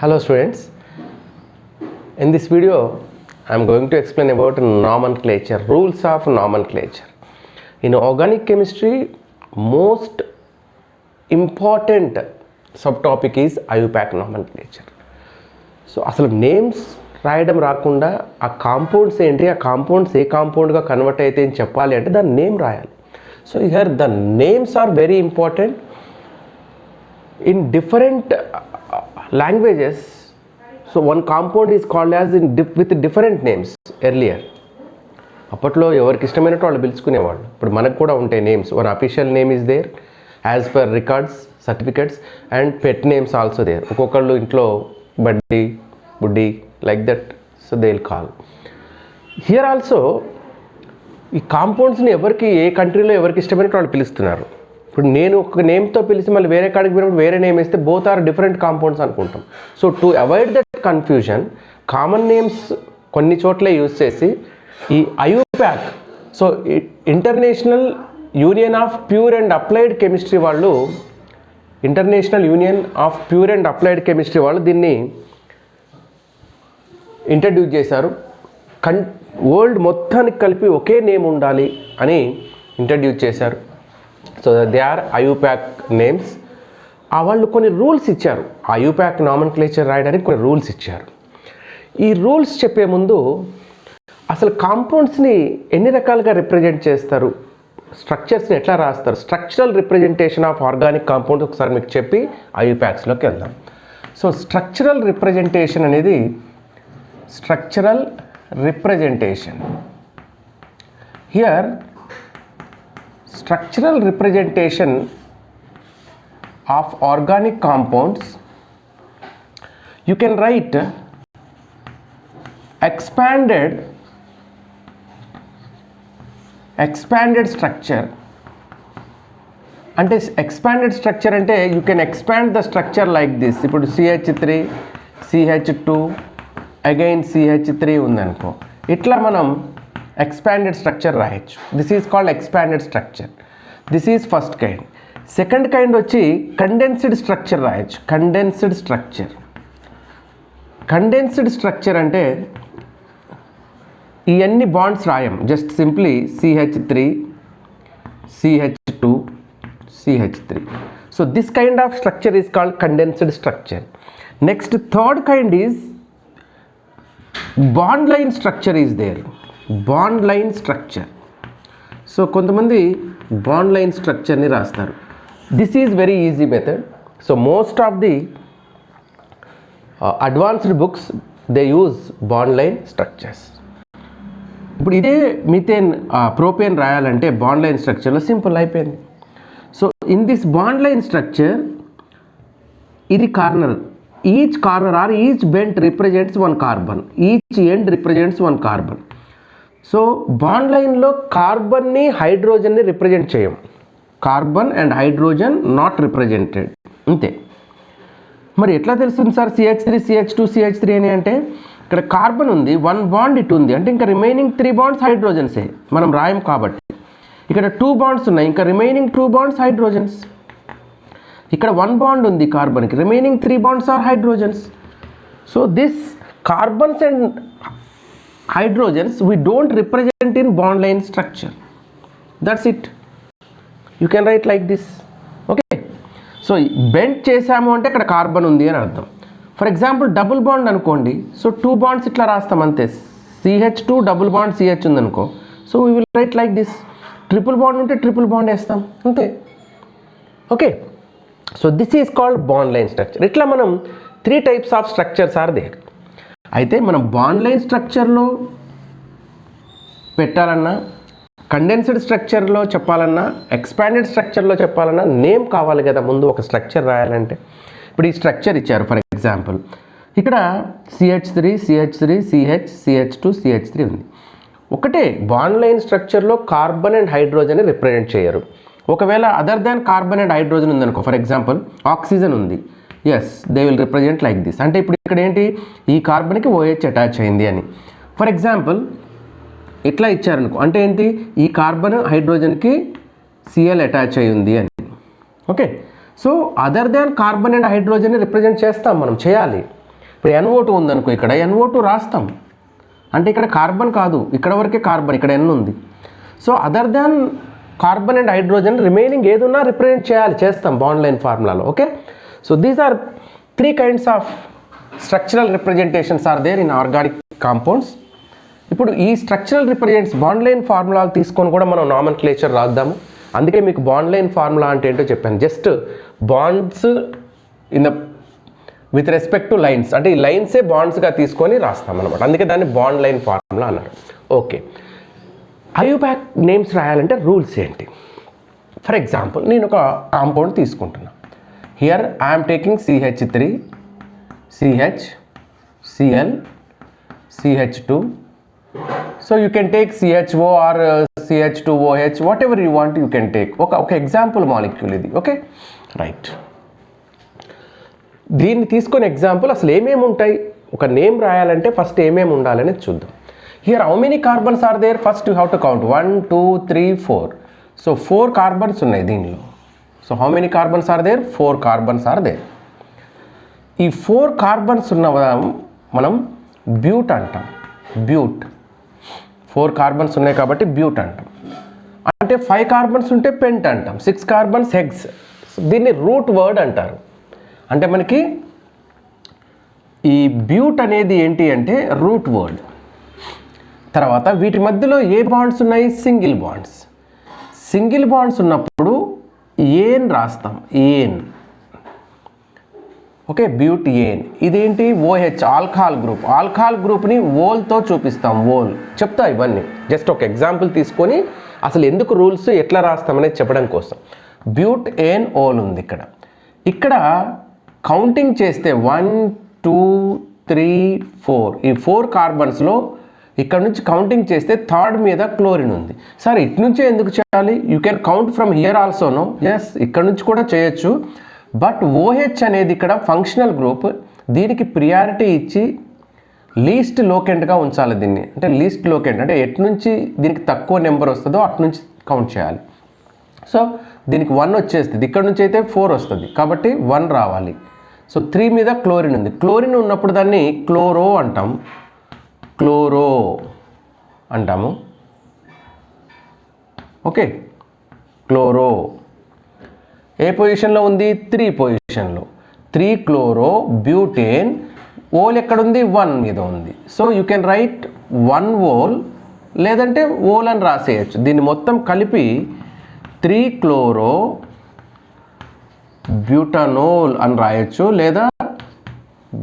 Hello students, in this video I am going to explain about nomenclature, rules of nomenclature. In organic chemistry, most important subtopic is IUPAC nomenclature. So అసలు names రాయడం రాకుండా ఆ compounds ఏంటి, ఆ compounds ఏ కాంపౌండ్గా convert అయితే అని చెప్పాలి అంటే దాని నేమ్ రాయాలి. So here the names are very important in different languages. So one compound is called as with different names earlier. అప్పట్లో ఎవరికి ఇష్టమైనట్టు వాళ్ళు పిలుచుకునేవాళ్ళు. ఇప్పుడు మనకు కూడా ఉంటాయి names. One official name is there as per records, certificates and pet names also there. ఒక్కొక్కళ్ళు ఇంట్లో బడ్డీ, బుడ్డి like that, so they will call. Here also ఈ కాంపౌండ్స్ని ఎవరికి ఏ కంట్రీలో ఎవరికి ఇష్టమైనట్టు వాళ్ళు పిలుస్తున్నారు. ఇప్పుడు నేను ఒక నేమ్తో పిలిచి మళ్ళీ వేరే కాడికి పోయినప్పుడు వేరే నేమ్ వేస్తే బోత్ ఆర్ డిఫరెంట్ కాంపౌండ్స్ అనుకుంటాం. So to avoid that confusion common names కొన్ని చోట్ల యూజ్ చేసి ఈ IUPAC, so international union of pure and applied chemistry వాళ్ళు, international union of pure and applied chemistry వాళ్ళు దీన్ని ఇంట్రడ్యూస్ చేశారు. వరల్డ్ మొత్తానికి కలిపి ఒకే నేమ్ ఉండాలి అని ఇంట్రడ్యూస్ చేశారు. So they are IUPAC names. వాళ్ళు కొన్ని రూల్స్ ఇచ్చారు. ఐయుపాక్ నామన్క్లేచర్ రాయడానికి కొన్ని రూల్స్ ఇచ్చారు. ఈ రూల్స్ చెప్పే ముందు అసలు కాంపౌండ్స్ని ఎన్ని రకాలుగా రిప్రజెంట్ చేస్తారు, స్ట్రక్చర్స్ని ఎట్లా రాస్తారు, structural representation of organic compounds ఒకసారి మీకు చెప్పి ఐయుపాక్స్లోకి వెళ్దాం. సో స్ట్రక్చరల్ రిప్రజెంటేషన్ అనేది, structural representation here structural representation of organic compounds, you can write expanded structure. అంటే expanded structure అంటే you can expand the structure like this. ఇప్పుడు CH3 CH2 again CH3 ఉందనుకో, ఇట్లా మనం expanded structure రాయొచ్చు. This is called expanded structure. This is first kind. Second kind వచ్చి condensed structure రాయొచ్చు. Condensed structure. Condensed structure అంటే ఇవన్నీ బాండ్స్ రాయం, just simply CH3 CH2 CH3. So this kind of structure is called condensed structure. Next third kind is bond line structure is there. Bond line structure. So కొంతమంది bond line స్ట్రక్చర్ని రాస్తారు. This is very easy method. So most of the advanced books they use bond line structures. ఇప్పుడు ఇదే methane propane రాయాలంటే bond line స్ట్రక్చర్లో simple అయిపోయింది. So in this bond line structure, ఇది corner, each corner or each bent represents one carbon, each end represents one carbon. So bond లైన్లో కార్బన్ని హైడ్రోజన్ని represent చేయం. Carbon and hydrogen not represented, అంతే. మరి ఎట్లా తెలుస్తుంది సార్ CH3 CH2 CH3 అని అంటే, ఇక్కడ కార్బన్ ఉంది, 1 బాండ్ ఇటు ఉంది, అంటే ఇంకా రిమైనింగ్ 3 బాండ్స్ హైడ్రోజన్సే, మనం రాయం కాబట్టి. ఇక్కడ 2 బాండ్స్ ఉన్నాయి, ఇంకా రిమైనింగ్ 2 బాండ్స్ హైడ్రోజన్స్. ఇక్కడ 1 బాండ్ ఉంది కార్బన్కి, remaining 3 bonds are hydrogens. So this carbons and hydrogens we don't represent in bond line structure. That's it. You can write like this. Okay. So bend చేసాము అంటే ఇక్కడ carbon ఉంది అని అర్థం. For example double bond అనుకోండి, so 2 bonds ఇట్లా రాస్తాం అంతే. CH2 డబుల్ బాండ్ CH ఉందనుకో, so we will write like this. Triple bond ఉంటే ట్రిపుల్ బాండ్ వేస్తాం అంతే. Okay. So this is called bond line structure. ఇట్లా మనం 3 types of structures are there. అయితే మనం బాండ్ లైన్ స్ట్రక్చర్లో పెట్టాలన్నా, కండెన్స్డ్ స్ట్రక్చర్లో చెప్పాలన్నా, ఎక్స్పాండెడ్ స్ట్రక్చర్లో చెప్పాలన్నా నేమ్ కావాలి కదా ముందు ఒక స్ట్రక్చర్ రాయాలంటే. ఇప్పుడు ఈ స్ట్రక్చర్ ఇచ్చారు. ఫర్ ఎగ్జాంపుల్ ఇక్కడ CH3 CH3 CH CH2 CH3 ఉంది. ఒకటే బాండ్ లైన్ స్ట్రక్చర్లో కార్బన్ అండ్ హైడ్రోజన్ని రిప్రజెంట్ చేయరు. ఒకవేళ other than carbon and hydrogen ఉందనుకో, ఫర్ ఎగ్జాంపుల్ ఆక్సిజన్ ఉంది, yes they will represent like this. అంటే ఇప్పుడు ఇక్కడ ఏంటి, ఈ కార్బన్కి OH అటాచ్ అయింది అని. ఫర్ ఎగ్జాంపుల్ ఇట్లా ఇచ్చారనుకో, అంటే ఏంటి, ఈ కార్బన్ హైడ్రోజన్కి Cl అటాచ్ అయి ఉంది అని. Okay. So other than carbon and హైడ్రోజన్ని రిప్రజెంట్ చేస్తాం మనం, చేయాలి. ఇప్పుడు NO2 ఉందనుకో, ఇక్కడ NO2 రాస్తాం, అంటే ఇక్కడ కార్బన్ కాదు, ఇక్కడ వరకే కార్బన్, ఇక్కడ N ఉంది. So other than carbon and hydrogen remaining ఏదున్నా రిప్రజెంట్ చేస్తాం బాండ్ లైన్ ఫార్ములాలో. Okay, so these are 3 kinds of structural representations are there in organic compounds. ఇప్పుడు ఈ స్ట్రక్చరల్ రిప్రజెంట్స్ బాండ్ లైన్ ఫార్ములాలు తీసుకొని కూడా మనం నామెన్క్లేచర్ రాద్దాము. అందుకే మీకు బాండ్ లైన్ ఫార్ములా అంటే ఏంటో చెప్పాను. Just bonds in the with respect to lines, అంటే ఈ లైన్సే బాండ్స్గా తీసుకొని రాస్తాం అనమాట. అందుకే దాన్ని బాండ్ లైన్ ఫార్ములా అన్నారు. ఓకే, ఐయుపాక్ నేమ్స్ రాయాలంటే రూల్స్ ఏంటి? ఫర్ ఎగ్జాంపుల్ నేను ఒక కాంపౌండ్ తీసుకుంటున్నా. Here I'm taking CH3, CH, Cl, CH2. So you can take CHO or CH2OH, whatever you want you can take. ఒక ఎగ్జాంపుల్ మాలిక్యూల్ ఇది. Okay, right. దీన్ని తీసుకొని example అసలు ఏమేమి ఉంటాయి, ఒక నేమ్ రాయాలంటే ఫస్ట్ ఏమేమి ఉండాలనేది చూద్దాం. Here how many carbons are there? First you have to count 1 2 3 4. So 4 carbons ఉన్నాయి దీనిలో. So how many carbons are there? 4 carbons are there. ఈ 4 కార్బన్స్ ఉన్న మనం బ్యూట్ అంటాం. బ్యూట్ 4 కార్బన్స్ ఉన్నాయి కాబట్టి బ్యూట్ అంటాం. అంటే 5 కార్బన్స్ ఉంటే పెంట్ అంటాం, 6 కార్బన్స్ హెక్స్. దీన్ని రూట్ వర్డ్ అంటారు. అంటే మనకి ఈ బ్యూట్ అనేది ఏంటి అంటే రూట్ వర్డ్. తర్వాత వీటి మధ్యలో ఏ బాండ్స్ ఉన్నాయి? Single bonds. సింగిల్ బాండ్స్ ఉన్నప్పుడు ఏన్ రాస్తాం, ఏన్. ఓకే, బ్యూట్ ఏన్. ఇదేంటి? OH, alcohol group. ఆల్కహాల్ గ్రూప్ని ఓల్తో చూపిస్తాం, ఓల్. చెప్తా ఇవన్నీ జస్ట్ ఒక ఎగ్జాంపుల్ తీసుకొని అసలు ఎందుకు రూల్స్ ఎట్లా రాస్తామనేది చెప్పడం కోసం. బ్యూట్ ఏన్ ఓల్ ఉంది ఇక్కడ. ఇక్కడ కౌంటింగ్ చేస్తే 1 2 3 4, ఈ 4 కార్బన్స్లో ఇక్కడ నుంచి కౌంటింగ్ చేస్తే థర్డ్ మీద క్లోరిన్ ఉంది. సరే, ఇటు నుంచే ఎందుకు చేయాలి? You can count from here ఆల్సోనో. ఎస్, ఇక్కడ నుంచి కూడా చేయొచ్చు. బట్ OH అనేది ఇక్కడ ఫంక్షనల్ గ్రూప్, దీనికి ప్రియారిటీ ఇచ్చి లీస్ట్ లోకెంట్గా ఉంచాలి దీన్ని. అంటే లీస్ట్ లోకెంట్ అంటే ఎటు నుంచి దీనికి తక్కువ నెంబర్ వస్తుందో అటు నుంచి కౌంట్ చేయాలి. సో దీనికి 1 వచ్చేస్తుంది, ఇక్కడ నుంచి అయితే 4 వస్తుంది కాబట్టి 1 రావాలి. సో 3 మీద క్లోరిన్ ఉంది. క్లోరిన్ ఉన్నప్పుడు దాన్ని క్లోరో అంటాం, క్లోరో అంటాము. ఓకే, క్లోరో ఏ పొజిషన్లో ఉంది? 3 పొజిషన్లో. 3 క్లోరో బ్యూటేన్. ఓల్ ఎక్కడుంది? 1 మీద ఉంది. So you can write 1 ol, లేదంటే ఓల్ అని రాసేయచ్చు. దీన్ని మొత్తం కలిపి 3 క్లోరో బ్యూటనోల్ అని రాయొచ్చు, లేదా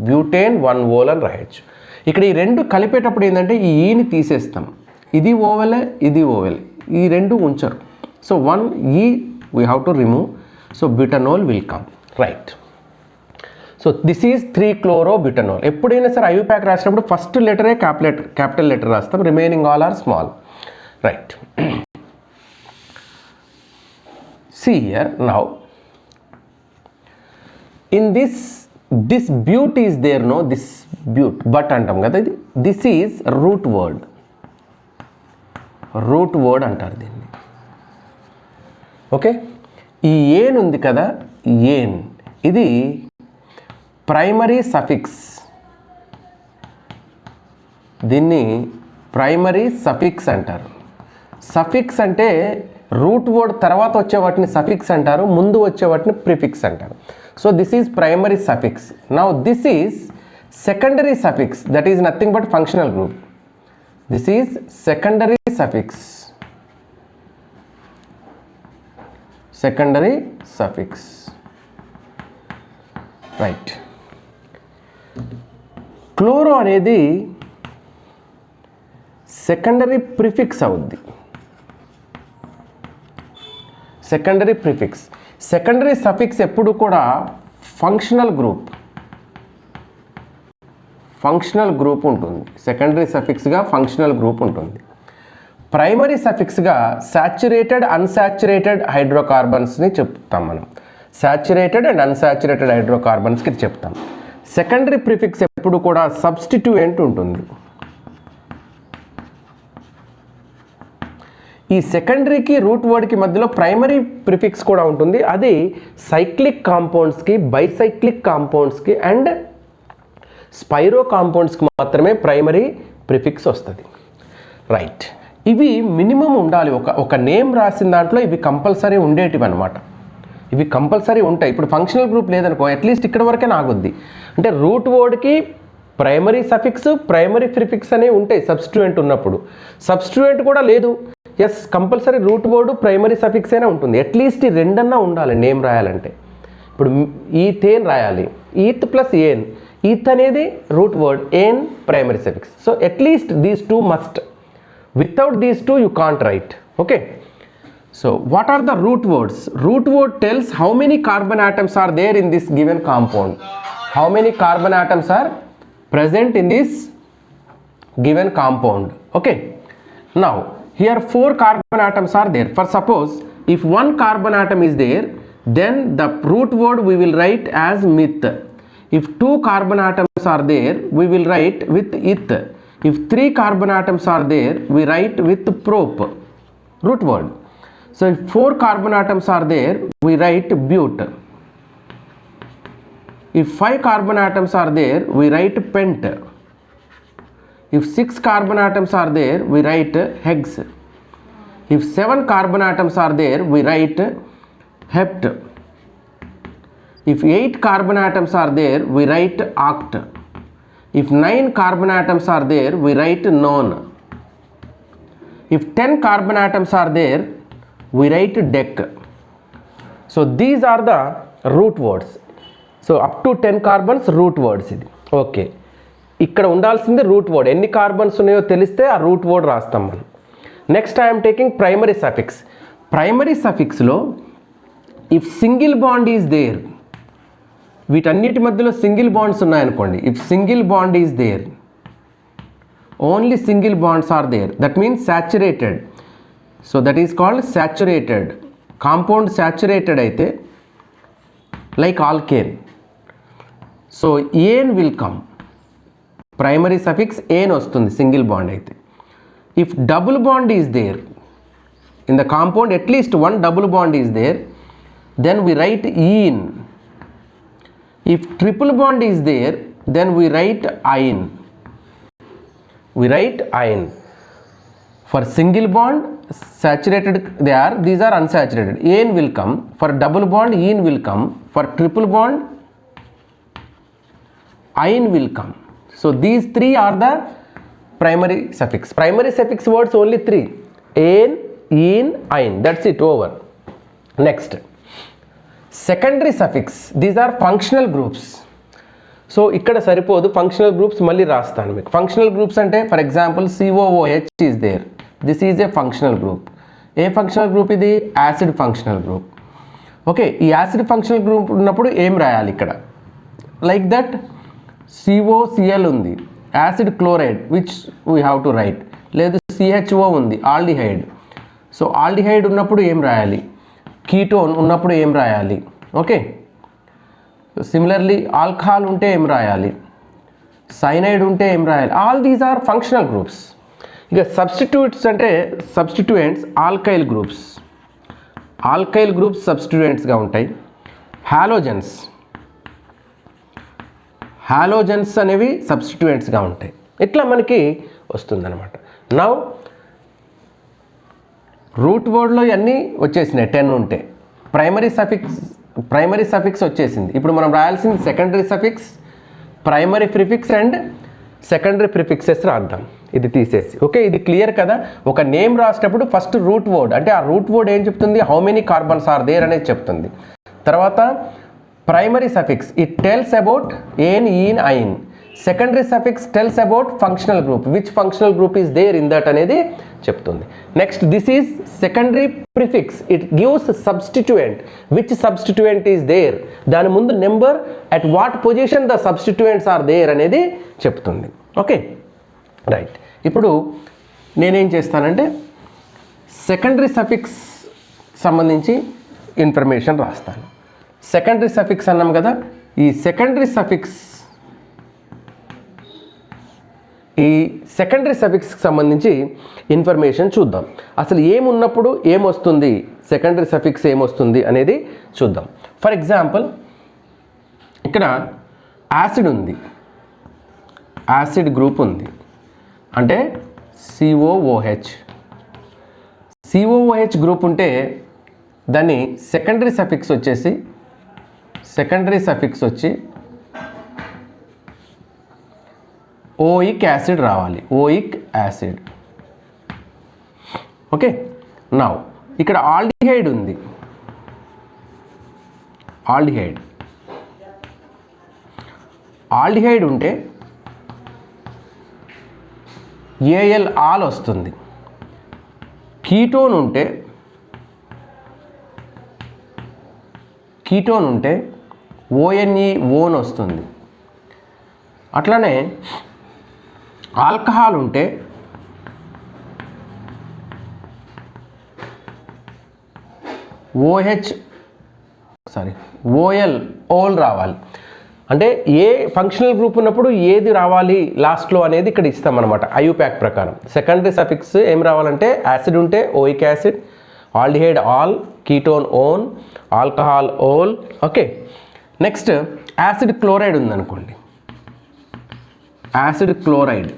బ్యూటేన్ 1 ఓల్ అని రాయొచ్చు. ఇక్కడ ఈ రెండు కలిపేటప్పుడు ఏంటంటే ఈ ఈని తీసేస్తాం. ఇది ఓవెలే, ఇది ఓవెల్, ఈ రెండు ఉంచరు. So 1 E we have to remove. So butanol will come, right. So this is 3 chloro butanol. ఎప్పుడైనా సరే ఐయుపాక్ రాసినప్పుడు ఫస్ట్ లెటరే క్యాపిటల్ లెటర్ రాస్తాం, remaining all are small, right. See here now, in this bute is there, no, this bute, but antam kada idi, this is root word antaru దీన్ని. Okay, ఈ ఏన్ ఉంది కదా, ఏన్ ఇది ప్రైమరీ సఫిక్స్. దీన్ని primary suffix అంటారు. Suffix అంటే root word తర్వాత వచ్చే వాటిని సఫిక్స్ అంటారు, ముందు వచ్చే వాటిని ప్రిఫిక్స్ అంటారు. So this is primary suffix. Now this is secondary suffix, that is nothing but functional group. This is secondary suffix, secondary suffix, right. Chloro అనేది సెకండరీ ప్రిఫిక్స్ అవుద్ది, సెకండరీ ప్రిఫిక్స్. సెకండరీ సఫిక్స్ ఎప్పుడు కూడా functional group ఉంటుంది. Secondary సఫిక్స్గా functional group ఉంటుంది. Primary సఫిక్స్గా saturated unsaturated హైడ్రోకార్బన్స్ని చెప్తాం మనం. Saturated and unsaturated హైడ్రోకార్బన్స్కి చెప్తాం. Secondary prefix ఎప్పుడు కూడా సబ్స్టిట్యూయెంట్ ఉంటుంది. ఈ సెకండరీకి రూట్ వర్డ్కి మధ్యలో ప్రైమరీ ప్రిఫిక్స్ కూడా ఉంటుంది. అది సైక్లిక్ కాంపౌండ్స్కి, బైసైక్లిక్ కాంపౌండ్స్కి అండ్ స్పైరో కాంపౌండ్స్కి మాత్రమే ప్రైమరీ ప్రిఫిక్స్ వస్తుంది. రైట్, ఇవి మినిమం ఉండాలి. ఒక నేమ్ రాసిన దాంట్లో ఇవి కంపల్సరీ ఉండేటివి అనమాట. ఇవి కంపల్సరీ ఉంటాయి. ఇప్పుడు ఫంక్షనల్ గ్రూప్ లేదనుకో, అట్లీస్ట్ ఇక్కడ వరకే నాగుద్ది. అంటే రూట్ వర్డ్కి ప్రైమరీ సఫిక్స్, ప్రైమరీ ప్రిఫిక్స్ అనేవి ఉంటాయి సబ్స్టిట్యూయెంట్ ఉన్నప్పుడు. సబ్స్టిట్యూయెంట్ కూడా లేదు, yes compulsory root word primary suffix అయినా ఉంటుంది. అట్లీస్ట్ ఈ రెండన్నా ఉండాలి నేమ్ రాయాలంటే. ఇప్పుడు ఈథేన్ రాయాలి, ఈత్ ప్లస్ ఏన్. ఈత్ అనేది root word, ane primary suffix. So at least these two must. Without these two you can't write. Okay, so what are the root words? Root word tells how many carbon atoms are there in this given compound. How many carbon atoms are present in this given compound. Okay, now here 4 carbon atoms are there. For suppose if 1 carbon atom is there, then the root word we will write as meth. If 2 carbon atoms are there, we will write with eth. If 3 carbon atoms are there, we write with prop, root word. So if 4 carbon atoms are there, we write but. If 5 carbon atoms are there, we write pent. If 6 carbon atoms are there, we write hex. If 7 carbon atoms are there, we write hept. If 8 carbon atoms are there, we write oct. If 9 carbon atoms are there, we write non. If 10 carbon atoms are there, we write dec. So these are the root words. So up to 10 carbons root words ఇది. Okay, ఇక్కడ ఉండాల్సింది root word. ఎన్ని carbons ఉన్నాయో తెలిస్తే ఆ route word రాస్తాం మనం. Next I'm taking primary suffix. Primary సఫిక్స్లో if single bond is there, వీటన్నిటి మధ్యలో సింగిల్ బాండ్స్ ఉన్నాయనుకోండి, if single bond is there, only single bonds are there, that means saturated. So that is called saturated. Compound saturated అయితే like alkane, so ane will come, primary suffix ane వస్తుంది single bond అయితే. If double bond is there in the compound, at least 1 double bond is there, then we write ఈన్. If triple bond is there, then we write ion. We write ion. For single bond, saturated they are, these are unsaturated. An will come. For double bond, ene will come. For triple bond, ion will come. So these 3 are the primary suffix. Primary suffix words only 3. An, ene, ion. That's it, over. Next. Secondary suffix, these are functional groups. So ఇక్కడ సరిపోదు, functional groups మళ్ళీ రాస్తాను మీకు. Functional groups అంటే for example COOH is there, this is a functional group. ఏ functional group ఇది? Acid functional group. Okay, ఈ acid functional group ఉన్నప్పుడు ఏం రాయాలి ఇక్కడ? లైక్ దట్ COCl ఉంది, acid chloride which we have to write. లేదు CHO ఉంది, ఆల్డిహైడ్. సో ఆల్డిహైడ్ ఉన్నప్పుడు ఏం రాయాలి? కీటోన్ ఉన్నప్పుడు ఏం రాయాలి? ఓకే, సిమిలర్లీ ఆల్కహాల్ ఉంటే ఏం రాయాలి? సైనైడ్ ఉంటే ఏం రాయాలి? All these are functional groups. ఇక సబ్స్టిట్యూట్స్ అంటే substituents alkyl groups. Alkyl groups సబ్స్టిట్యూయెంట్స్గా ఉంటాయి. హాలోజన్స్, హాలోజన్స్ అనేవి సబ్స్టిట్యూయెంట్స్గా ఉంటాయి. ఇట్లా మనకి వస్తుందన్నమాట. నౌ రూట్ వర్డ్లో ఇవన్నీ వచ్చేసినాయి, 10 ఉంటే. ప్రైమరీ సఫిక్స్ వచ్చేసింది. ఇప్పుడు మనం రాయాల్సింది secondary suffix, primary prefix and secondary prefixes రాద్దాం ఇది తీసేసి. ఓకే, ఇది క్లియర్ కదా? ఒక నేమ్ రాసేటప్పుడు ఫస్ట్ రూట్ వర్డ్, అంటే ఆ రూట్ వర్డ్ ఏం చెప్తుంది? How many carbons are there అనేది చెప్తుంది. తర్వాత primary suffix, it tells about ane, ene, yne. Secondary suffix tells about functional group, which functional group is there in that అనేది చెప్తుంది. Next this is secondary prefix, it gives substituent, which substituent is there, దాని ముందు number, at what position the substituents are there అనేది చెప్తుంది. Okay, right. ఇప్పుడు నేనేం చేస్తానంటే secondary suffix సంబంధించి ఇన్ఫర్మేషన్ రాస్తాను. సెకండరీ సఫిక్స్ అన్నాం కదా, ఈ సెకండరీ సఫిక్స్కి సంబంధించి ఇన్ఫర్మేషన్ చూద్దాం. అసలు ఏమున్నప్పుడు ఏమొస్తుంది, సెకండరీ సఫిక్స్ ఏమొస్తుంది అనేది చూద్దాం. ఫర్ ఎగ్జాంపుల్ ఇక్కడ యాసిడ్ ఉంది, యాసిడ్ గ్రూప్ ఉంది అంటే COOH. COOH గ్రూప్ ఉంటే దాన్ని సెకండరీ సఫిక్స్ వచ్చి ఓయిక్ యాసిడ్ రావాలి, ఓయిక్ యాసిడ్. ఓకే, నౌ ఇక్కడ ఆల్డిహైడ్ ఉంది. ఆల్డిహైడ్ ఉంటే AL ఆల్ వస్తుంది. కీటోన్ ఉంటే ONE ఓన్ వస్తుంది. అట్లానే ఆల్కహాల్ ఉంటే OL ఓల్ రావాలి. అంటే ఏ ఫంక్షనల్ గ్రూప్ ఉన్నప్పుడు ఏది రావాలి లాస్ట్లో అనేది ఇక్కడ ఇస్తామన్నమాట ఐయుపాక్ ప్రకారం. సెకండరీ సఫిక్స్ ఏం రావాలంటే యాసిడ్ ఉంటే oic acid, aldehyde al, ketone one, alcohol ol. Okay, next acid chloride ఉందనుకోండి, acid chloride.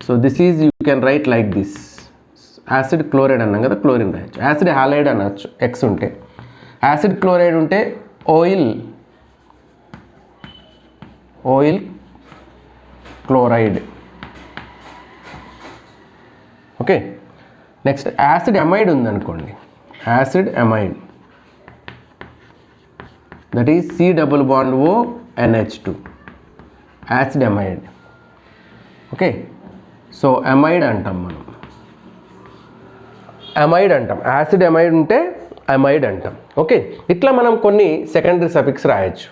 So this is you can write like this. Acid chloride అన్నాం కదా, క్లోరిన్ రాయొచ్చు. యాసిడ్ హాలైడ్ అనొచ్చు X ఉంటే. Acid chloride ఉంటే oyl chloride. Okay, next acid amide ఉందనుకోండి, acid amide, that is COONH2, acid amide. Okay, so amide అంటాం మనం, acid amide ఉంటే అమైడ్ అంటాం. ఓకే, ఇట్లా మనం కొన్ని సెకండరీ సఫిక్స్ రాయొచ్చు.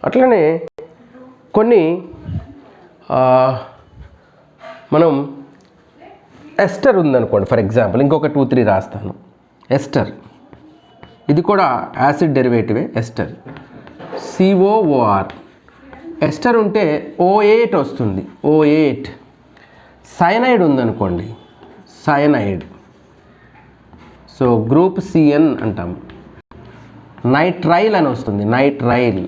అట్లనే కొన్ని మనం ఎస్టర్ ఉందనుకోండి, ఫర్ ఎగ్జాంపుల్ ఇంకొక 2-3 రాస్తాను. ఎస్టర్, ఇది కూడా యాసిడ్ డెరివేటివే. Ester COOR. ఎస్టర్ ఉంటే O8 వస్తుంది, O8. సైనైడ్ ఉందనుకోండి, సైనైడ్, సో గ్రూప్ CN అంటాం. నైట్రైల్ అని వస్తుంది, నైట్రైల్.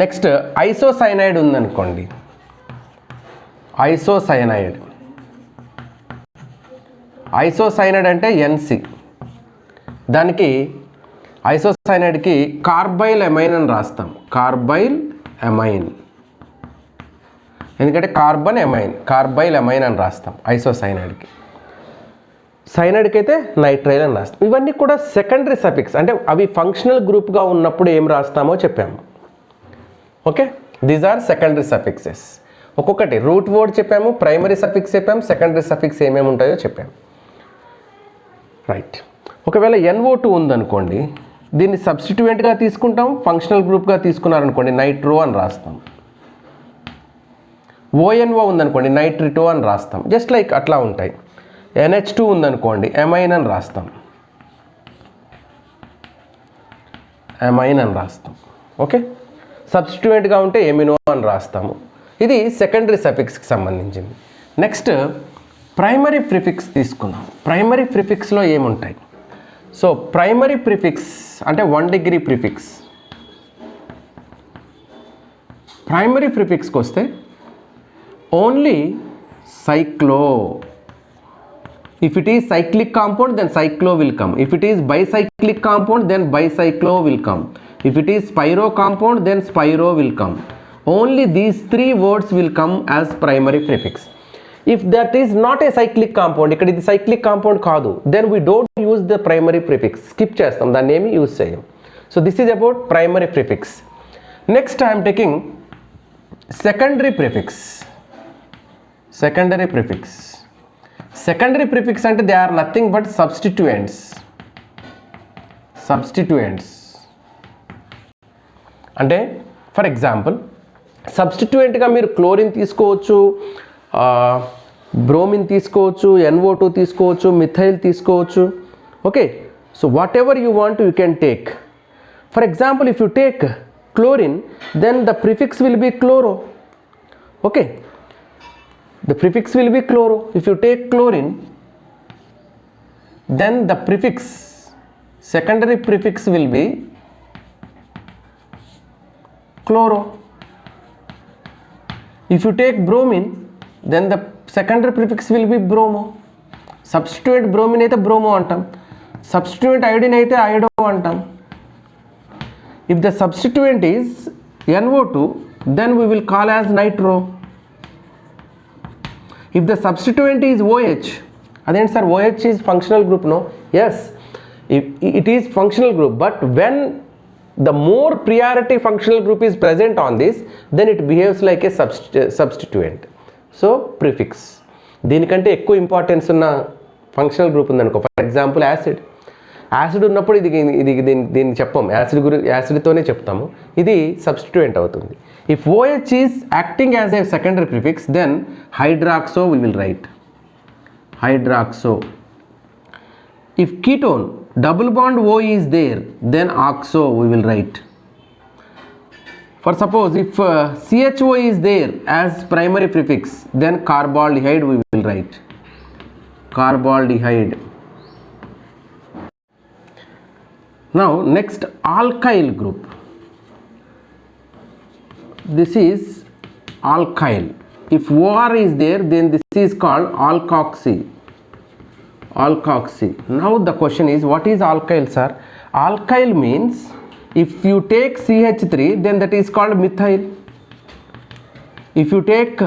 నెక్స్ట్ ఐసోసైనైడ్ ఉందనుకోండి, ఐసోసైనైడ్ అంటే NC. దానికి ఐసోసైనైడ్కి కార్బైల్ అమైన్ అని రాస్తాం, కార్బైల్ అమైన్. ఎందుకంటే కార్బైల్ అమైన్ అని రాస్తాం ఐసోసైనైడ్కి. సైనైడ్కి అయితే నైట్రైల్ అని రాస్తాం. ఇవన్నీ కూడా సెకండరీ సఫిక్స్, అంటే అవి ఫంక్షనల్ గ్రూప్గా ఉన్నప్పుడు ఏం రాస్తామో చెప్పాము. Okay, these are secondary suffixes. ఒక్కొక్కటి రూట్ వర్డ్ చెప్పాము, ప్రైమరీ సఫిక్స్ చెప్పాము, సెకండరీ సఫిక్స్ ఏమేమి ఉంటాయో చెప్పాము. రైట్, ఒకవేళ NO2 ఉందనుకోండి, దీన్ని సబ్స్టిట్యూయెంట్గా తీసుకుంటాం, ఫంక్షనల్ గ్రూప్గా తీసుకున్నారనుకోండి నైట్రో అని రాస్తాం. ONO ఉందనుకోండి నైట్రిటో అని రాస్తాం. జస్ట్ లైక్ అట్లా ఉంటాయి. NH2 ఉందనుకోండి అమైన్ అని రాస్తాం, ఓకే. సబ్స్టిట్యూయెంట్గా ఉంటే ఎమినో అని రాస్తాము. ఇది సెకండరీ సఫిక్స్కి సంబంధించింది. నెక్స్ట్ ప్రైమరీ ప్రిఫిక్స్ తీసుకున్నాం. ప్రైమరీ ప్రిఫిక్స్లో ఏముంటాయి? సో ప్రైమరీ ప్రిఫిక్స్ అంటే 1 డిగ్రీ ప్రిఫిక్స్. ప్రైమరీ ప్రిఫిక్స్కి వస్తే only సైక్లో. If it is cyclic compound, then cyclo will come. If it is bicyclic compound, then bicyclo will come. If it is spiro compound, then spiro will come. Only these 3 words will come as primary prefix. If that is not a cyclic compound, ikkada idi cyclic compound kaadu, then we don't use the primary prefix. Skip chestam, danni emi use cheyam. So this is about primary prefix. Next I am taking secondary prefix. Secondary prefix. Secondary prefix అంటే they are nothing but substituents. అంటే for example సబ్స్టిట్యూయెంట్గా మీరు chlorine తీసుకోవచ్చు, bromine తీసుకోవచ్చు, NO2 తీసుకోవచ్చు, methyl తీసుకోవచ్చు. Okay, so whatever you want you can take. For example if you take chlorine, then the prefix will be chloro. Okay, the prefix will be chloro. If you take chlorine, then the prefix, secondary prefix will be chloro. If you take bromine, then the secondary prefix will be bromo. Substituent bromine అయితే bromo అంటాం, substituent iodine అయితే iodo అంటాం. If the substituent is NO2, then we will call as nitro. If the substituent is OH, అదేంటి sir OH is functional group? No. Yes, it is functional group, but when the more priority functional group is present on this, then it behaves like a substituent. So prefix, దీనికంటే ఎక్కువ importance ఉన్న functional group ఉందనుకో, for example acid ఉన్నప్పుడు దీన్ని చెప్పాము, యాసిడ్తోనే చెప్తాము, ఇది సబ్స్టిట్యూయెంట్ అవుతుంది. If OH is acting as a secondary prefix, then hydroxo we will write hydroxo. If ketone double bond O is there, then oxo we will write. For suppose if CHO is there as primary prefix, then carbaldehyde we will write carbaldehyde. Now next, alkyl group. This is alkyl. If OR is there, then this is called alkoxy. Now the question is, what is alkyl, sir? Alkyl means if you take CH3, then that is called methyl. If you take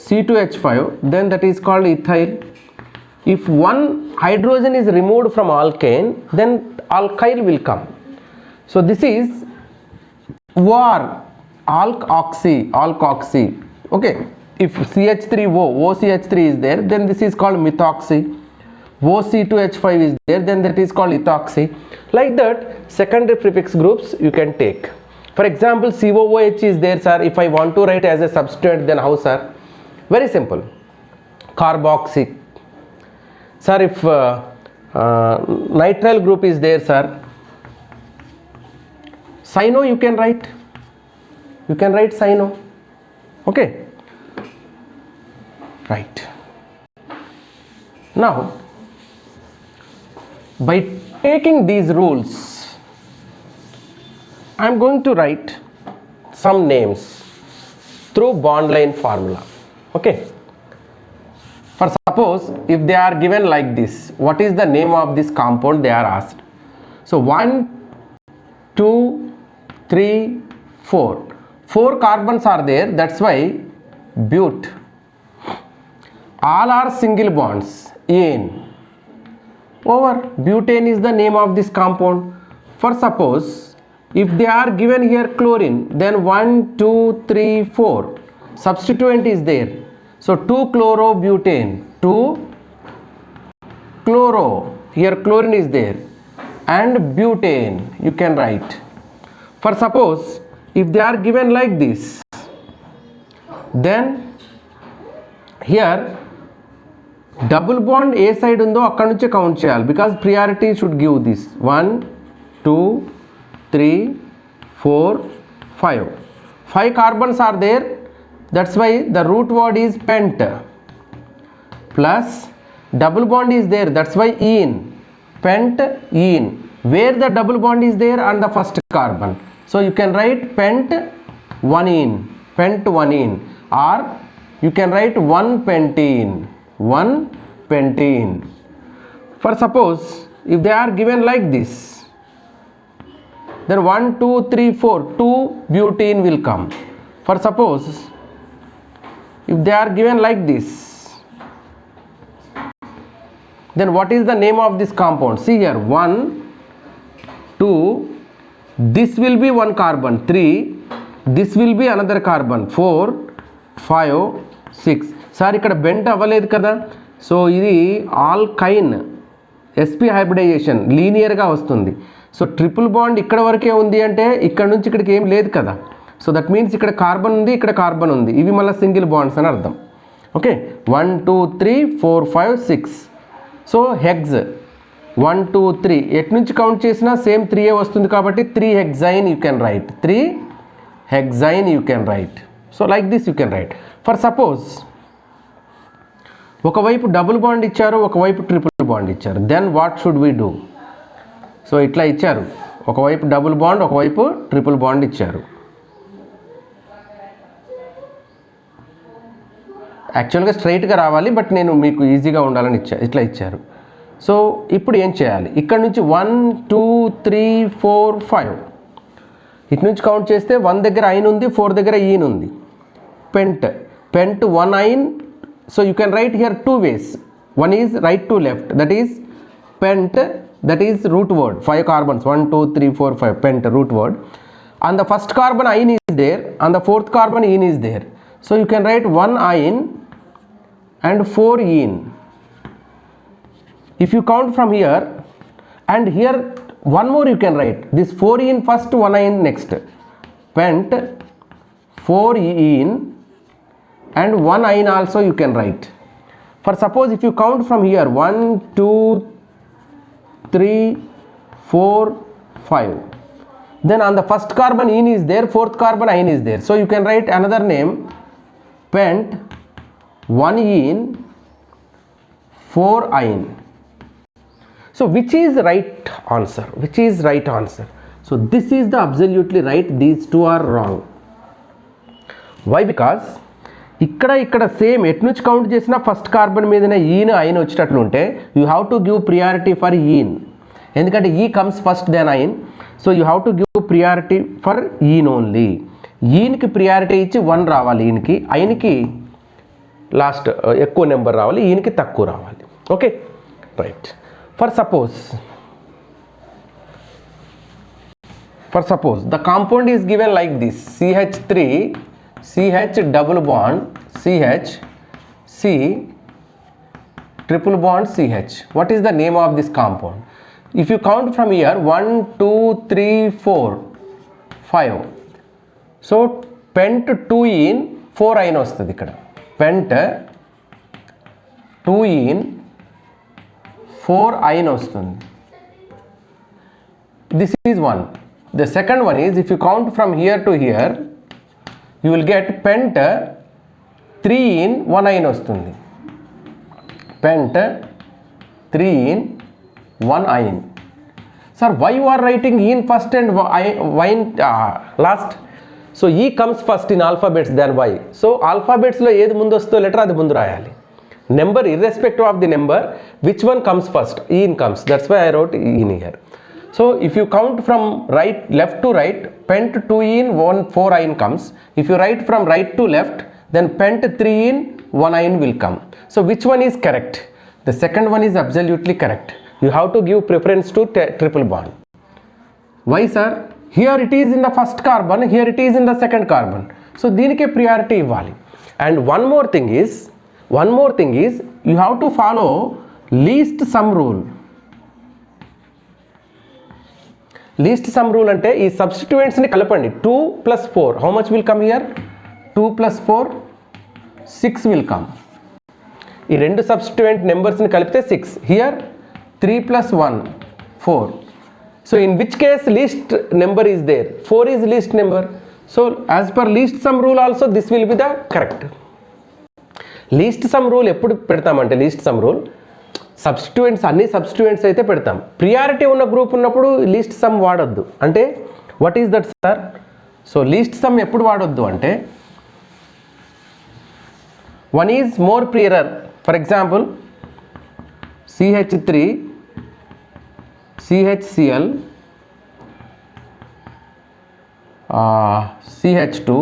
C2H5, then that is called ethyl. If one hydrogen is removed from alkane, then alkyl will come. So this is OR, alkoxy. Okay, if CH3O, OCH3 is there, then this is called methoxy. OC2H5 is there, then that is called ethoxy. Like that, secondary prefix groups you can take. For example, COOH is there, sir. If I want to write as a substituent, then how, sir? Very simple, carboxy. Sir, if nitrile group is there, sir, cyano you can write. Cyano. Okay, right. Now by taking these rules, I am going to write some names through bond line formula. Okay, for suppose if they are given like this, what is the name of this compound they are asked. So 1 2 3 4 carbons are there, that's why but. All are single bonds, ene. Over butane is the name of this compound. For suppose if they are given here chlorine, then 1 2 3 4 substituent is there, so 2-chlorobutane, 2-chloro, here chlorine is there, and butane you can write. For suppose if they are given like this, then here double bond A side ఉందో అక్కడ నుంచి count చేయాలి, because priority should give this 1 2 3 4 5 carbons are there, that's why the root word is pent, plus double bond is there, that's why ene, pent ene, where the double bond is there on the first carbon, so you can write pent 1-ene, or you can write 1-pentene. For suppose if they are given like this, then 1 2 3 4 2-butene will come. For suppose if they are given like this, then what is the name of this compound? See here, 1 2, this will be one carbon, 3, this will be another carbon, 4 5 6. Sir ఇక్కడ bent అవ్వలేదు కదా, so ఇది ఆల్కైన్ sp hybridisation లీనియర్గా వస్తుంది. So triple bond ఇక్కడ వరకే ఉంది అంటే ఇక్కడ నుంచి ఇక్కడికి ఏం లేదు కదా, సో దట్ మీన్స్ ఇక్కడ కార్బన్ ఉంది, ఇక్కడ కార్బన్ ఉంది, ఇవి మళ్ళీ సింగిల్ బాండ్స్ అని అర్థం. ఓకే, 1 2 3 4 5 6. సో హెగ్స్ 1 2 3 ఎటు నుంచి కౌంట్ చేసినా సేమ్ 3 వస్తుంది కాబట్టి 3 hexyne you can write, 3 hexyne you can write. So like this you can write. For suppose ఒకవైపు డబుల్ బాండ్ ఇచ్చారు, ఒకవైపు ట్రిపుల్ బాండ్ ఇచ్చారు, then what should we do? So ఇట్లా ఇచ్చారు, ఒకవైపు డబుల్ బాండ్, ఒకవైపు ట్రిపుల్ బాండ్ ఇచ్చారు. యాక్చువల్గా స్ట్రైట్గా రావాలి, బట్ నేను మీకు ఈజీగా ఉండాలని ఇట్లా ఇచ్చారు. సో ఇప్పుడు ఏం చేయాలి, ఇక్కడ నుంచి 1 2 3 4 5 ఇటు నుంచి కౌంట్ చేస్తే 1 దగ్గర ఐన్ ఉంది, 4 దగ్గర ఈన్ ఉంది. Pent 1 yne. So you can write here 2 ways. One is right to left, that is pent, that is root word. 5 carbons, 1 2 3 4 5, pent, root word. On the first carbon ine is there, on the fourth carbon ene is there. So you can write 1 ine and 4 ene. If you count from here, and here one more you can write, this 4 ene first, 1 ine next. Pent 4 ene and 1 ine also you can write. For suppose if you count from here 1 2 3 4 5, then on the first carbon ene is there, fourth carbon ine is there. So you can write another name, pent 1 ene 4 ine. So which is right answer? Which is right answer? So this is the absolutely right, these two are wrong. Why? Because ఇక్కడ same ఎటు నుంచి count చేసినా first carbon మీదనే ఈన్ yne వచ్చేటట్లు ఉంటే you have to give priority for ene, ఎందుకంటే e comes first then yne. So you have to give priority for ene only. ఈన్కి priority ఇచ్చి 1 రావాలి ఈన్కి, ఐన్కి లాస్ట్ ఎక్కువ నెంబర్ రావాలి, ఈన్కి తక్కువ రావాలి. Okay right. For suppose the compound is given like this, CH3 CH double bond CH C triple bond CH. What is the name of this compound? If you count from here 1 2 3 4 5, so pent 2 ene 4 ine వస్తుంది ఇక్కడ. Pent 2 ene 4 ine వస్తుంది. This is one. The second one is, if you count from here to here, you will get pent 3 ene 1 ine వస్తుంది. Pent 3 ene 1 ine. Sir, why you are writing ene first and ine last? So E comes first in alphabets than Y. So alphabets లో ఏది ముందు వస్తుందో letter అది ముందు రాయాలి. Number irrespective of the number, which one comes first? Ene comes. That's why I wrote ene here. So if you count from left to right, pent 2 ene 1 4 ine comes. If you write from right to left, then pent 3 ene 1 ine will come. So which one is correct? The second one is absolutely correct. You have to give preference to triple bond. Why, sir? Here it is in the first carbon, here it is in the second carbon. So దీనికే priority ఇవ్వాలి. And one more thing is you have to follow least sum rule. Least sum rule అంటే ఈ సబ్స్టిట్యూయెంట్స్ని కలపండి. 2 + 4, how much will come here? 2 + 4 6 will come. ఈ రెండు substituent నెంబర్స్ని కలిపితే 6. Here 3 + 1 4. So in which case least number is there? 4 is least number. So as per least sum rule also this will be the correct. Least sum rule ఎప్పుడు పెడతామంటే, least sum rule substituents అన్ని substituents అయితే పెడతాం. Priority ఉన్న group ఉన్నప్పుడు least sum వాడొద్దు. అంటే what is that sir? So least sum ఎప్పుడు వాడొద్దు అంటే, one is more prior. For example CH3 CHCl CH2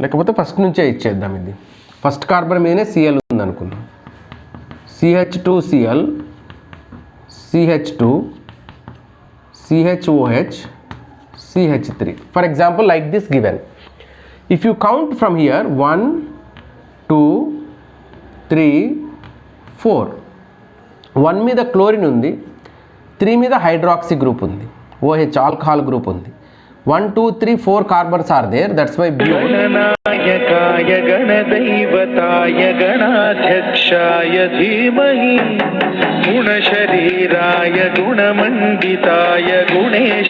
లేకపోతే ఫస్ట్ నుంచే ఇచ్చేద్దాం. ఇది ఫస్ట్ కార్బన్ మీదనే Cl ఉంది అనుకుందాం. CH2Cl CH2 CHOH CH3. For example, like this given. If you count from here 1 2 3 4, 1 మీద క్లోరిన్ ఉంది, 3 మీద హైడ్రాక్సీ గ్రూప్ ఉంది, OH ఆల్కహాల్ గ్రూప్ ఉంది. 1 2 3 4 carbons are there. That's why गणनायकाय गणदैवताय गणाध्यक्षाय धीमहि गुणशरीराय गुणमण्डिताय Gunesh.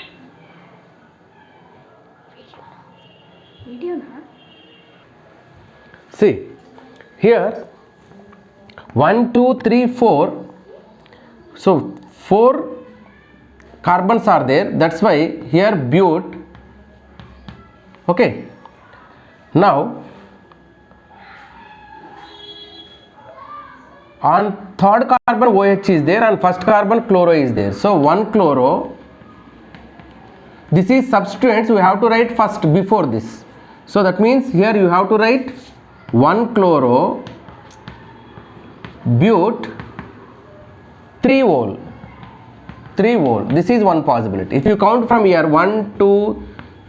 See here 1 2 3 4. So 4 carbons are there, that's why here but. Okay, now on third carbon OH is there and first carbon chloro is there. So 1 chloro, this is substituents, we have to write first before this. So that means here you have to write 1 chloro but 3 vol. 3 vol. This is one possibility. If you count from here 1, 2,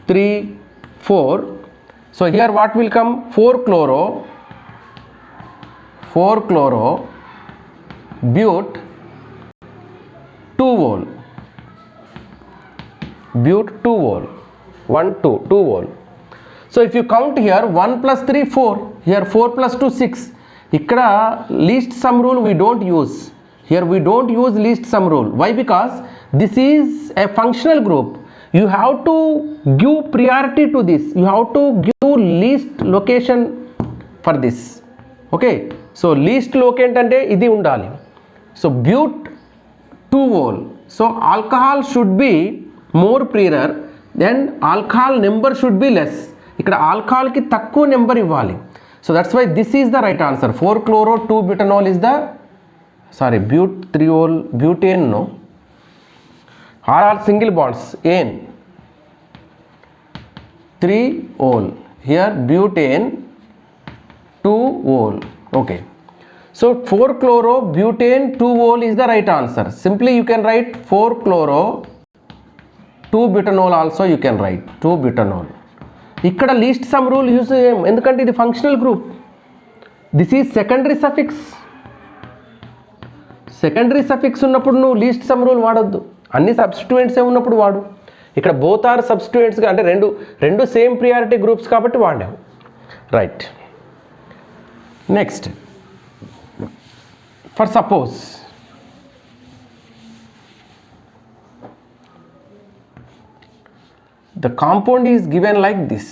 3, 4. So here what will come? 4 chloro but 2 vol. But 2 vol. 1, 2, 2 vol. So if you count here 1 plus 3, 4. Here 4 plus 2, 6. Ikkada least sum rule we don't use. Here we don't use least sum rule. Why? Because this is a functional group. You have to give priority to this. You have to give least location for this. Okay. So least locant ante idi undali. So but 2 vol. So alcohol should be more prior, then alcohol number should be less. Ikkada alcohol ki takku number ivvali. So that's why this is the right answer. 4 chloro 2 butanol is the, sorry, but 3 vol, butane, no, are single bonds, ane 3 vol. Here butane 2 vol. Okay, so 4 chloro butane 2 vol is the right answer. Simply you can write 4 chloro 2 butanol also you can write 2 butanol. Ikkada least sum rule use cheyam endukante idi functional group. This is secondary suffix. Secondary suffix ఉన్నప్పుడు నువ్వు least sum rule వాడొద్దు. అన్ని substituents ఉన్నప్పుడు వాడు. ఇక్కడ both are substituents అంటే రెండు same priority groups కాబట్టి వాడాము. Right. Next, for suppose the compound is given like this.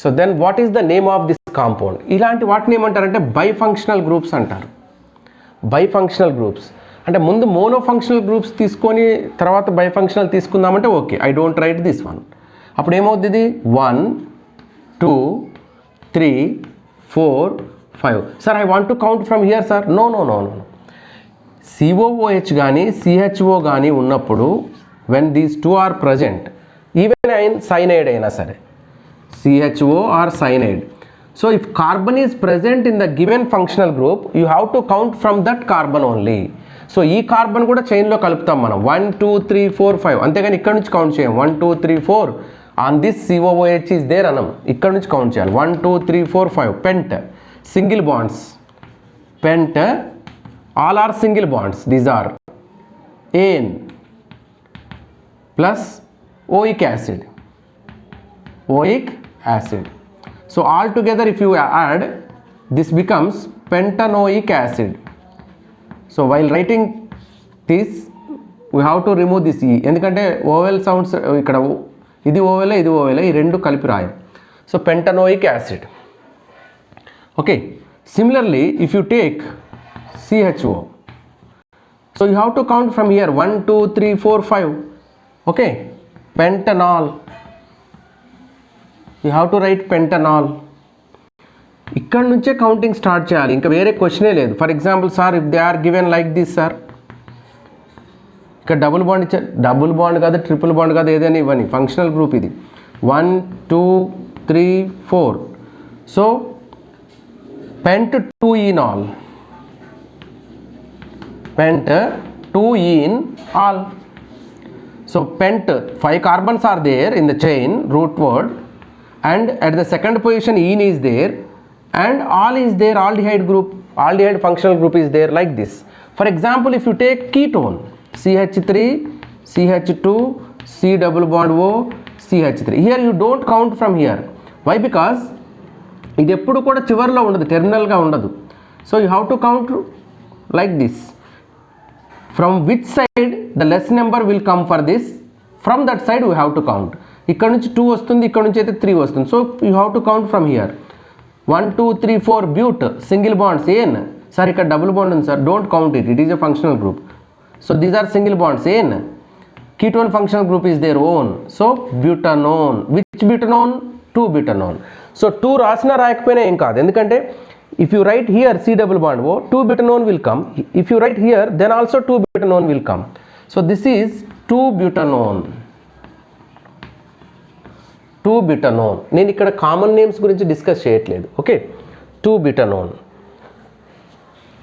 So then what is the name of this compound? ఇలాంటి వాటిని ఏమంటారంటే బైఫంక్షనల్ గ్రూప్స్ అంటారు. బైఫంక్షనల్ గ్రూప్స్ అంటే ముందు మోనోఫంక్షనల్ గ్రూప్స్ తీసుకొని తర్వాత బైఫంక్షనల్ తీసుకుందామంటే okay, I don't write this one. అప్పుడు ఏమవుతుంది? 1, 2, 3, 4, 5. Sir I want to count from here sir. No no no no. COOH కానీ CHO కానీ ఉన్నప్పుడు when these two are present, even cyanide అయినా సరే, CHO or cyanide. So if carbon is present in the given functional group, you have to count from that carbon only. So ఈ carbon కూడా చైన్లో కలుపుతాం మనం. 1, 2, 3, 4, 5. అంతేగాని ఇక్కడ నుంచి కౌంట్ చేయం. 1, 2, 3, 4 on this COOH is there అనం. ఇక్కడ నుంచి కౌంట్ చేయాలి. 1, 2, 3, 4, 5. Pent, single bonds. Pent, all are single bonds. These are ane plus oic acid. Oic acid. So all together if you add, this becomes pentanoic acid. So while writing this, we have to remove this e. ఎందుకంటే vowel sounds ఇక్కడ ఇది vowel ఇది vowel, ఈ రెండు కలిపి రాయం. So pentanoic acid. Okay. Similarly, if you take CHO, so you have to count from here 1, 2, 3, 4, 5. Okay, pentanol, you have to write pentanol. ఇక్కడ నుంచే కౌంటింగ్ స్టార్ట్ చేయాలి, ఇంకా వేరే క్వశ్చనే లేదు. For example sir, if they are given like this sir, ఇక్కడ double bond ఇచ్చా, double bond కాదు, ట్రిపుల్ బాండ్ కాదు, ఏదైనా ఇవ్వని, ఫంక్షనల్ గ్రూప్ ఇది. 1, 2, 3, 4. So pent 2-enol, pent 2-enol. So pent, 5 carbons are there in the chain rootward, and at the second position ene is there, and all is there, aldehyde group, aldehyde functional group is there like this. For example, if you take ketone, CH3, CH2, C double bond O, CH3. Here you don't count from here. Why? Because ఇది ఎప్పుడు కూడా చివర్లో ఉండదు, టెర్మినల్గా ఉండదు. So you have to count like this. From which side the less number will come for this, from that side we have to count. ఇక్కడ నుంచి 2 వస్తుంది, ఇక్కడ నుంచి అయితే 3 వస్తుంది. So you have to count from here. 1, 2, 3, 4 but, single bonds ane, sir ఇక్కడ double bond ఉంది sir, don't count it, it is a functional group. So these are single bonds. Ane ketone functional group is their own. So butanone, which butanone? 2-butanone. So 2 రాసినా రాయకపోయినా ఏం కాదు, ఎందుకంటే if you write here C double bond O, 2-butanone will come. If you write here, then also 2-butanone will come. So this is 2-butanone. 2-butanone. నేను ఇక్కడ common names గురించి discuss చేయట్లేదు. Okay, 2-butanone.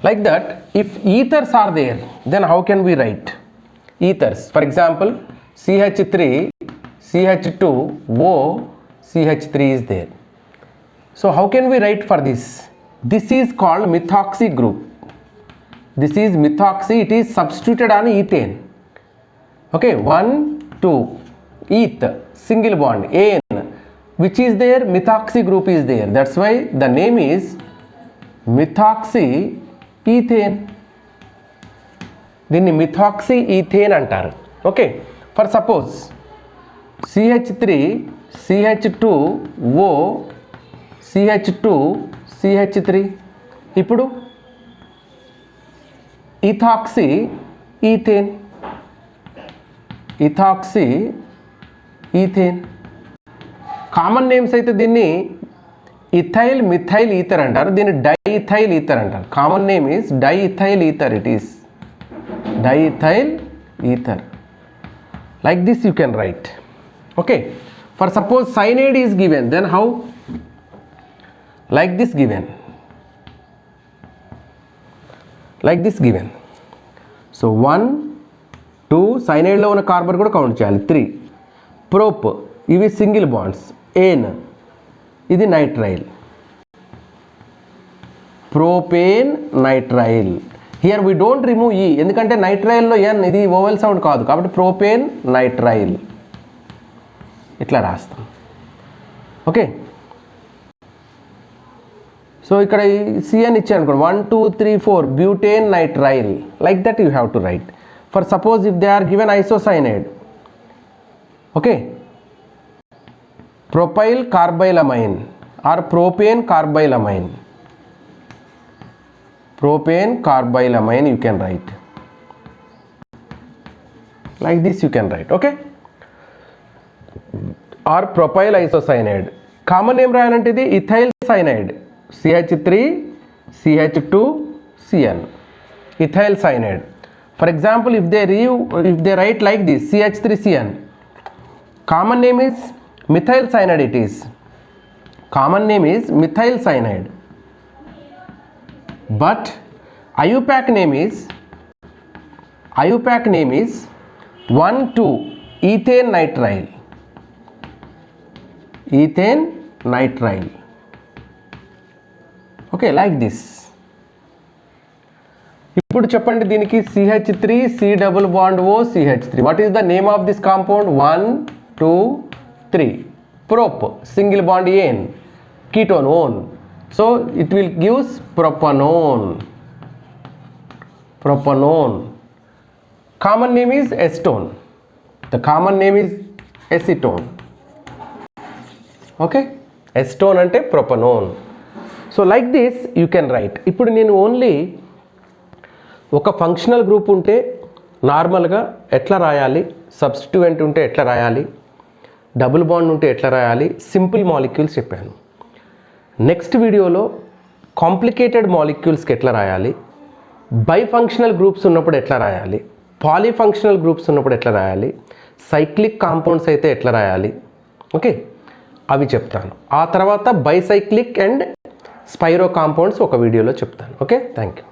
Like that, if ethers are there, then how can we write ethers? For example, CH3, CH2, O, CH3 is there. So how can we write for this? This is called methoxy group. This is methoxy, it is substituted on ethane. Okay, 1, 2, eth, single bond, ane, which is there? Methoxy group is there. That's why the name is methoxy ethane. దీన్ని methoxy ethane అంటారు. Okay, for suppose CH3, CH2, O, CH2, CH3. ఇప్పుడు ethoxy ethane, ethoxy ethane. Common names అయితే దీన్ని ethyl methyl ether అంటారు, దీన్ని diethyl ether అంటారు. Common name is diethyl ether. It is diethyl ether. Like this you can write. Okay, for suppose cyanide is given, then how? Like this given, like this given. So 1, 2, cyanide లో ఉన్న carbon కూడా count చేయాలి. 3 prop, ఇవి single bonds. ane, ఇది nitrile, propane nitrile. Here we don't remove ఈ, ఎందుకంటే నైట్రైల్లో ఎన్, ఇది vowel sound కాదు కాబట్టి ప్రోపేన్ నైట్రైల్ ఇట్లా రాస్తాం. ఓకే, సో ఇక్కడ సిఎన్ ఇచ్చాను అనుకోండి, 1, 2, 3, 4 butane nitrile. Like that you have to write. For suppose if they are given isocyanide, okay, propyl carbylamine or propane carbylamine, propane carbylamine you can write. Like this you can write. Okay, or propyl isocyanide. Common name రాయాలంటే ఇది ethyl cyanide, CH3, CH2, Cn, ethyl cyanide. For example, if they write like this, CH3Cn, common name is methyl cyanide. It is common name is methyl cyanide. But IUPAC name is 1, 2 ethane nitrile, ethane nitrile. Okay, like this. ఇప్పుడు చెప్పండి దీనికి CH3, C double bond O, CH3. What is the name of this compound? 1, 2, 3 prop, single bond ane, ketone one. So it will gives propanone. Propanone. Common name is acetone. The common name is acetone. Okay, acetone ante propanone. So like this you can write. ఇప్పుడు నేను only ఒక functional group ఉంటే నార్మల్గా ఎట్లా రాయాలి, substituent ఉంటే ఎట్లా రాయాలి, డబుల్ బాండ్ ఉంటే ఎట్లా రాయాలి, సింపుల్ మాలిక్యూల్స్ చెప్పాను. నెక్స్ట్ వీడియోలో కాంప్లికేటెడ్ మాలిక్యూల్స్కి ఎట్లా రాయాలి, బైఫంక్షనల్ గ్రూప్స్ ఉన్నప్పుడు ఎట్లా రాయాలి, పాలీఫంక్షనల్ గ్రూప్స్ ఉన్నప్పుడు ఎట్లా రాయాలి, సైక్లిక్ కాంపౌండ్స్ అయితే ఎట్లా రాయాలి, ఓకే, అవి చెప్తాను. ఆ తర్వాత బైసైక్లిక్ అండ్ స్పైరో కాంపౌండ్స్ ఒక వీడియోలో చెప్తాను. Okay, thank you.